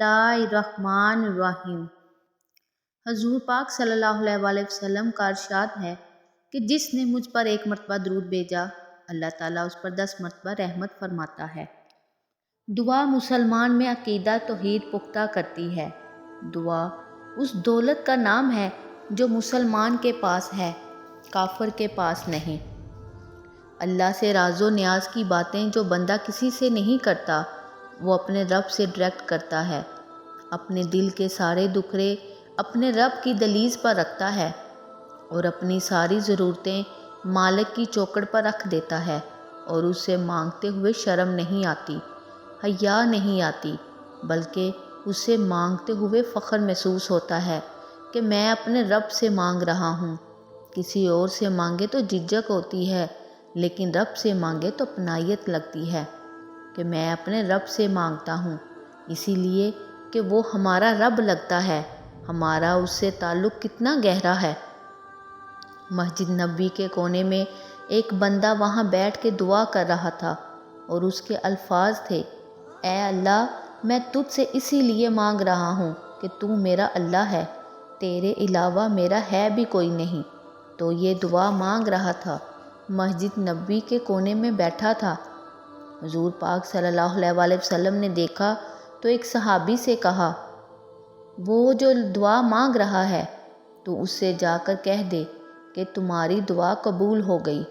बिस्मिल्लाहिर्रहमानिर्रहीम। हजूर पाक सल्लल्लाहु अलैहि वसल्लम का इरशाद है कि जिसने मुझ पर एक मरतबा दरूद भेजा, अल्लाह ताला उस पर 10 मरतबा रहमत फरमाता है। दुआ मुसलमान में अकीदा तौहीद पुख्ता करती है। दुआ उस दौलत का नाम है जो मुसलमान के पास है, काफिर के पास नहीं। अल्लाह से राजो न्याज की बातें जो बंदा किसी से नहीं करता, वो अपने रब से डायरेक्ट करता है। अपने दिल के सारे दुखड़े अपने रब की दलीज पर रखता है और अपनी सारी ज़रूरतें मालिक की चौकड़ पर रख देता है और उससे मांगते हुए शर्म नहीं आती, हया नहीं आती, बल्कि उससे मांगते हुए फ़ख्र महसूस होता है कि मैं अपने रब से मांग रहा हूँ। किसी और से मांगे तो झिझक होती है, लेकिन रब से मांगे तो अपनायत लगती है कि मैं अपने रब से मांगता हूँ, इसीलिए कि वो हमारा रब लगता है। हमारा उससे ताल्लुक़ कितना गहरा है। मस्जिद नबी के कोने में एक बंदा वहाँ बैठ के दुआ कर रहा था और उसके अल्फाज थे, ऐ अल्लाह, मैं तुझसे इसीलिए मांग रहा हूँ कि तू मेरा अल्लाह है, तेरे अलावा मेरा है भी कोई नहीं। तो ये दुआ मांग रहा था, मस्जिद नबी के कोने में बैठा था। हुजूर पाक सल्लल्लाहु अलैहि वसल्लम ने देखा तो एक सहाबी से कहा, वो जो दुआ मांग रहा है तो उससे जाकर कह दे कि तुम्हारी दुआ कबूल हो गई।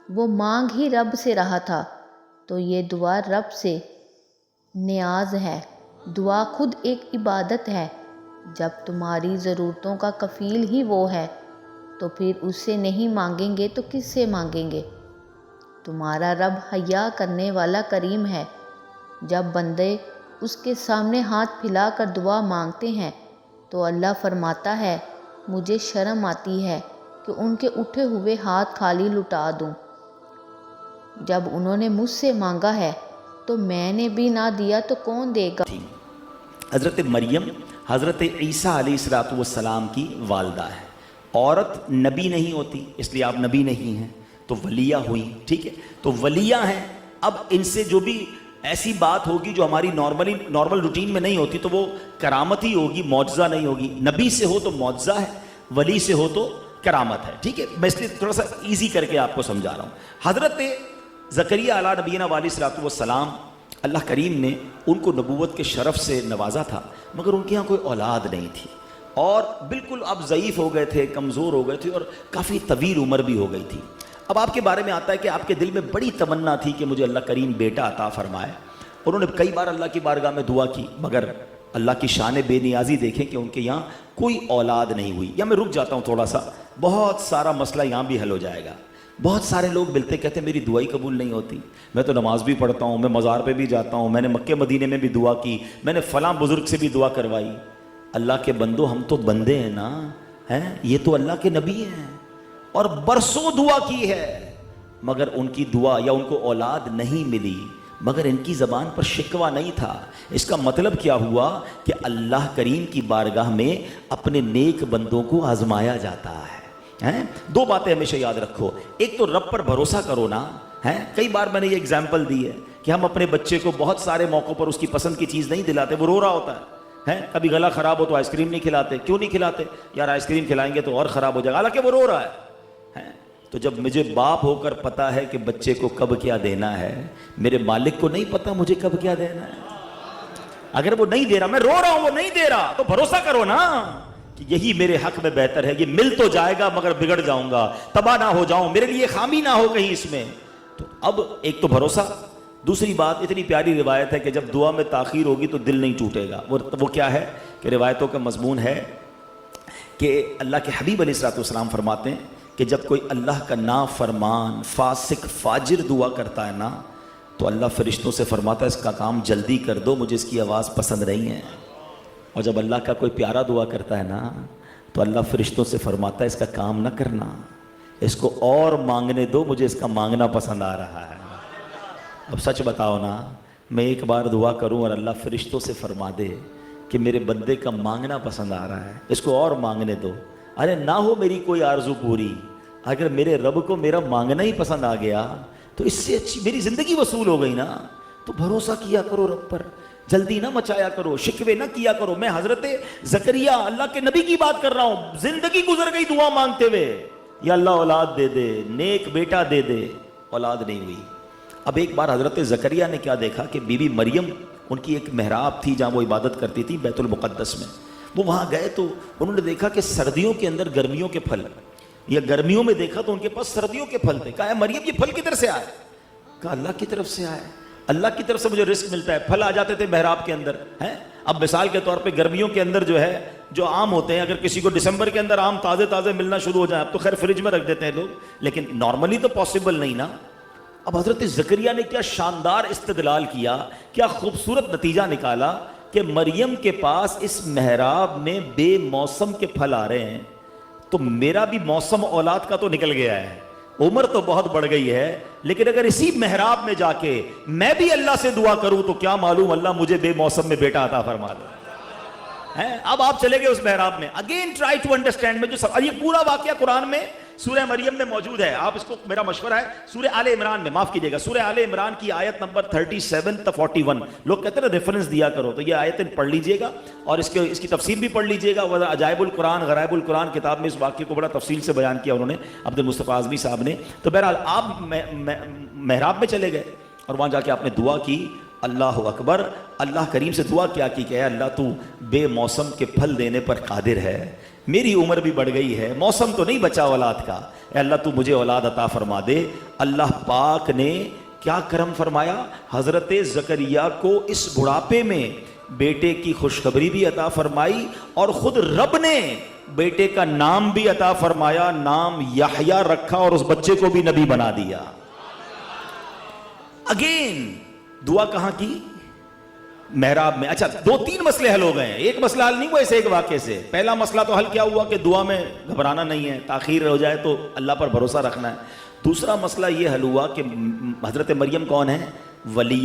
वो मांग ही रब से रहा था, तो ये दुआ रब से नियाज है। दुआ खुद एक इबादत है। जब तुम्हारी ज़रूरतों का कफ़ील ही वो है, तो फिर उससे नहीं मांगेंगे तो किससे मांगेंगे। तुम्हारा रब हया करने वाला करीम है। जब बंदे उसके सामने हाथ फैलाकर दुआ मांगते हैं तो अल्लाह फरमाता है, मुझे शर्म आती है कि उनके उठे हुए हाथ खाली लुटा दूं। जब उन्होंने मुझसे मांगा है तो मैंने भी ना दिया तो कौन देगा। हज़रत मरियम हज़रत ईसा अलैहिस्सलाम की वालदा है। औरत नबी नहीं होती, इसलिए आप नबी नहीं हैं, तो वलिया हुई, ठीक है। तो वलिया हैं। अब इनसे जो भी ऐसी बात होगी जो हमारी नॉर्मल रूटीन में नहीं होती, तो वो करामत ही होगी, मौजज़ा नहीं होगी। नबी से हो तो मौजज़ा है, वली से हो तो करामत है, ठीक है। मैं इसलिए थोड़ा सा ईजी करके आपको समझा रहा हूँ। हज़रत ज़करिया अला नबीना वालिस्सलातु वस्सलाम, अल्लाह करीम ने उनको नबूवत के शरफ़ से नवाजा था, मगर उनके यहाँ कोई औलाद नहीं थी और बिल्कुल अब ज़ईफ़ हो गए थे, कमज़ोर हो गए थे और काफ़ी तवील उम्र भी हो गई थी। अब आपके बारे में आता है कि आपके दिल में बड़ी तमन्ना थी कि मुझे अल्लाह करीम बेटा अता फरमाए। उन्होंने कई बार अल्लाह की बारगाह में दुआ की, मगर अल्लाह की शान बेनियाजी देखें कि उनके यहाँ कोई औलाद नहीं हुई। या मैं रुक जाता हूँ थोड़ा सा, बहुत सारा मसला यहाँ भी हल हो जाएगा। बहुत सारे लोग मिलते कहते मेरी दुआई कबूल नहीं होती, मैं तो नमाज भी पढ़ता हूँ, मैं मज़ार पे भी जाता हूँ, मैंने मक्के मदीने में भी दुआ की, मैंने फ़लाँ बुज़ुर्ग से भी दुआ करवाई। अल्लाह के बंदो, हम तो बंदे हैं ना, हैं? ये तो अल्लाह के नबी हैं और बरसों दुआ की है, मगर उनकी दुआ या उनको औलाद नहीं मिली, मगर इनकी ज़बान पर शिकवा नहीं था। इसका मतलब क्या हुआ कि अल्लाह करीम की बारगाह में अपने नेक बंदों को आजमाया जाता है। हैं? दो बातें हमेशा याद रखो, एक तो रब पर भरोसा करो ना, हैं? कई बार मैंने ये एग्जाम्पल दी है कि हम अपने बच्चे को बहुत सारे मौक़ों पर उसकी पसंद की चीज़ नहीं दिलाते, वो रो रहा होता है, हैं? कभी गला ख़राब हो तो आइसक्रीम नहीं खिलाते। क्यों नहीं खिलाते? यार आइसक्रीम खिलाएंगे तो और ख़राब हो जाएगा, हालांकि वो रो रहा है, हैं? तो जब मुझे बाप होकर पता है कि बच्चे को कब क्या देना है, मेरे मालिक को नहीं पता मुझे कब क्या देना है। अगर वो नहीं दे रहा, मैं रो रहा हूं वो नहीं दे रहा, तो भरोसा करो ना कि यही मेरे हक में बेहतर है, ये मिल तो जाएगा मगर बिगड़ जाऊंगा, तबाह ना हो जाऊं, मेरे लिए खामी ना हो कहीं इसमें। तो अब एक तो भरोसा, दूसरी बात, इतनी प्यारी रिवायत है कि जब दुआ में ताखीर होगी तो दिल नहीं टूटेगा। वो क्या है कि रिवायतों का मजमून है कि अल्लाह के हबीब अलैहिस्सलाम फरमाते हैं कि जब कोई अल्लाह का नाफरमान फासिक फाजिर दुआ करता है ना, तो अल्लाह फरिश्तों से फरमाता है इसका काम जल्दी कर दो, मुझे इसकी आवाज़ पसंद नहीं है। और जब अल्लाह का कोई प्यारा दुआ करता है ना, तो अल्लाह फरिश्तों से फरमाता है इसका काम ना करना, इसको और मांगने दो, मुझे इसका मांगना पसंद आ रहा है। अब सच बताओ ना, मैं एक बार दुआ करूं और अल्लाह फरिश्तों से फरमा दे कि मेरे बंदे का मांगना पसंद आ रहा है, इसको और मांगने दो। अरे ना हो मेरी कोई आरजू पूरी, अगर मेरे रब को मेरा मांगना ही पसंद आ गया तो इससे अच्छी मेरी ज़िंदगी वसूल हो गई ना। तो भरोसा किया करो रब पर। جلدی نہ مچایا کرو، شکوے نہ کیا کرو. میں حضرت زکریا اللہ کے نبی کی بات کر رہا ہوں، زندگی گزر گئی دعا مانگتے ہوئے، یا اللہ اولاد دے دے، نیک بیٹا دے دے، اولاد نہیں ہوئی. اب ایک بار حضرت زکریا نے کیا دیکھا کہ بی بی مریم، ان کی ایک محراب تھی جہاں وہ عبادت کرتی تھی بیت المقدس میں. وہ وہاں گئے تو انہوں نے دیکھا کہ سردیوں کے اندر گرمیوں کے پھل، یا گرمیوں میں دیکھا تو ان کے پاس سردیوں کے پھل تھے. کہا ہے مریم یہ پھل کدھر سے آئے؟ کہا اللہ کی طرف سے آئے، اللہ کی طرف سے مجھے رزق ملتا ہے. پھل آ جاتے تھے محراب کے اندر ہیں. اب مثال کے طور پہ گرمیوں کے اندر جو ہے جو آم ہوتے ہیں، اگر کسی کو دسمبر کے اندر آم تازے تازے ملنا شروع ہو جائیں، اب تو خیر فریج میں رکھ دیتے ہیں لوگ، لیکن نارملی تو پاسبل نہیں نا. اب حضرت زکریا نے کیا شاندار استدلال کیا، کیا خوبصورت نتیجہ نکالا کہ مریم کے پاس اس محراب میں بے موسم کے پھل آ رہے ہیں، تو میرا بھی موسم اولاد کا تو نکل گیا ہے، عمر تو بہت بڑھ گئی ہے، لیکن اگر اسی محراب میں جا کے میں بھی اللہ سے دعا کروں تو کیا معلوم اللہ مجھے بے موسم میں بیٹا عطا فرما دے. اب آپ چلے گئے اس محراب میں. اگین ٹرائی ٹو انڈرسٹینڈ میں جو یہ پورا واقعہ قرآن میں سورہ مریم میں موجود ہے. آپ اس کو، میرا مشورہ ہے سورہ آل عمران میں، معاف کیجیے گا، سورہ آل عمران کی آیت نمبر 37 تا 41. لوگ کہتے ہیں نا ریفرنس دیا کرو، تو یہ آیتیں پڑھ لیجئے گا اور اس کی تفسیر بھی پڑھ لیجئے گا. عجائب القرآن غرائب القرآن کتاب میں اس واقعے کو بڑا تفصیل سے بیان کیا انہوں نے، عبد المصطفیٰ اعظمی صاحب نے. تو بہرحال آپ محراب میں چلے گئے اور وہاں جا کے آپ نے دعا کی. اللہ اکبر. اللہ کریم سے دعا کیا کی کہ اے اللہ تو بے موسم کے پھل دینے پر قادر ہے، میری عمر بھی بڑھ گئی ہے، موسم تو نہیں بچا اولاد کا، اے اللہ تو مجھے اولاد عطا فرما دے. اللہ پاک نے کیا کرم فرمایا، حضرت زکریا کو اس بڑھاپے میں بیٹے کی خوشخبری بھی عطا فرمائی، اور خود رب نے بیٹے کا نام بھی عطا فرمایا، نام یحییٰ رکھا، اور اس بچے کو بھی نبی بنا دیا. اگین دعا کہاں کی؟ محراب میں. اچھا 2-3 مسئلے حل ہو گئے ہیں، ایک مسئلہ حل نہیں ہوا اس ایک واقعے سے. پہلا مسئلہ تو حل کیا ہوا کہ دعا میں گھبرانا نہیں ہے، تاخیر ہو جائے تو اللہ پر بھروسہ رکھنا ہے. دوسرا مسئلہ یہ حل ہوا کہ حضرت مریم کون ہے؟ ولی